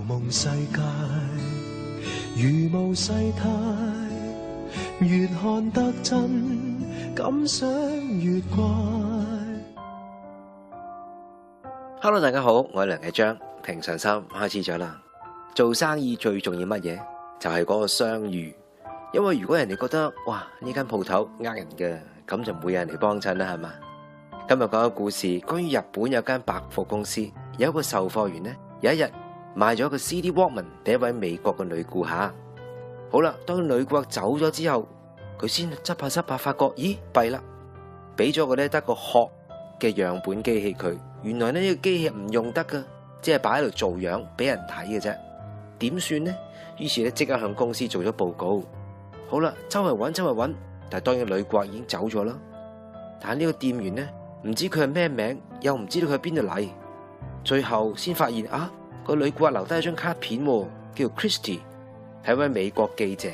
夢世界，如無世態，越看得真，感想越怪。Hello， 大家好，我係梁繼章，平常心開始咗啦。做生意最重要乜嘢？就係嗰個相遇。因為如果人哋覺得哇呢間鋪頭呃人嘅，咁就唔會有人嚟幫襯啦，係嘛？今日講個故事，關於日本有間百貨公司，有一個售貨員呢，有一日賣咗個 CD Walkman 俾一位美國嘅女顧客。好啦，當女顧客走咗之後，佢先執下發覺，咦弊啦，俾咗個咧得個殼嘅樣本機器佢。原來呢個機器唔用得噶，只係擺喺度做樣俾人睇嘅啫。點算呢？於是咧即刻向公司做咗報告。好啦，周圍揾，但係當然女顧客已經走咗啦。但係呢個店員呢，唔知佢係咩名，又唔知道佢喺邊度嚟。最後先發現啊，個女顧客留低一張卡片，叫 Christy， 係一位美國記者。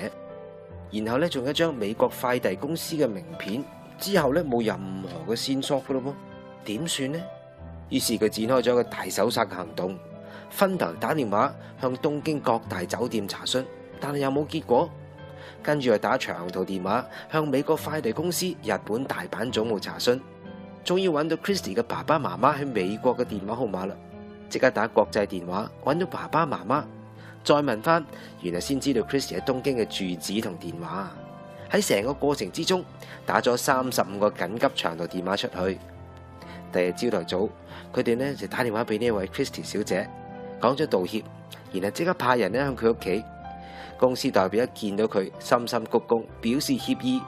然後咧仲有一張美國快遞公司嘅名片。之後咧冇任何嘅線索噶咯噃，點算呢？於是佢展開咗一個大搜殺嘅行動，分頭打電話向東京各大酒店查詢，但係又冇結果。跟住又打長途電話向美國快遞公司日本大阪總部查詢，終於揾到 Christy 嘅爸爸媽媽喺美國嘅電話號碼啦。即刻打國際電話揾到爸爸媽媽，再問翻，原來先知道 Christy 喺東京嘅住址同電話。喺成個過程之中，打咗35個緊急長途電話出去。第二日朝頭早，佢哋呢就打電話俾呢位 Christy 小姐，講咗道歉，然後即刻派人呢向佢屋企。公司代表一見到佢，深深鞠躬表示歉意，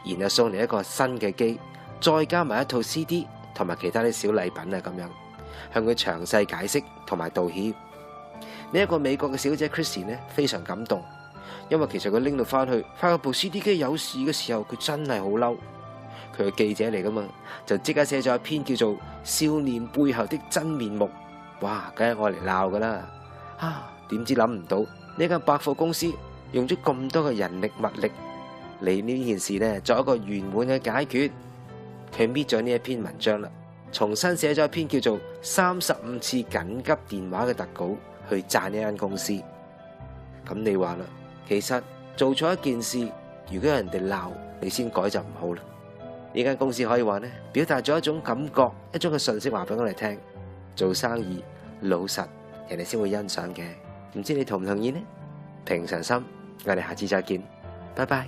然後送嚟一個新嘅機，再加埋一套 CD 同埋其他啲小禮品啊，咁樣向佢詳細解釋同埋道歉。呢一個美國嘅小姐 Christy 呢非常感動，因為其實佢拎到翻去，發覺部 CD 機有事嘅時候，佢真係好嬲。佢係記者嚟噶嘛，就即刻寫咗一篇叫做《少年背後的真面目》。哇，梗係我嚟鬧噶啦！點知諗唔到呢間百貨公司用咗咁多嘅人力物力嚟呢件事呢，作一個圓滿嘅解決。佢搣咗呢一篇文章啦，重新寫咗一篇叫做35次緊急電話嘅特稿去讚呢間公司。咁你話啦，其實做錯一件事，如果有人哋鬧你先改就唔好啦。呢間公司可以話呢，表達咗一種感覺，一種嘅信息話俾我哋聽，做生意老實，人哋先會欣賞嘅。唔知你同唔同意呢？平常心，我哋下次再見，拜拜。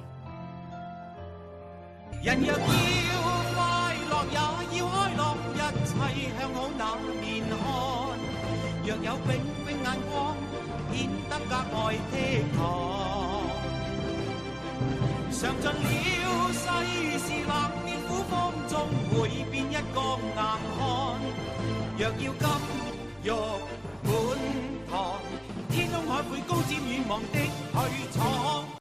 人若要快樂，也要開朗，一切向好那面看。若有炯炯眼光，顯得格外倜儻。嘗盡了世事冷暖苦風中，會變一個硬漢。若要金玉滿堂，天空海闊高瞻遠望的去闖。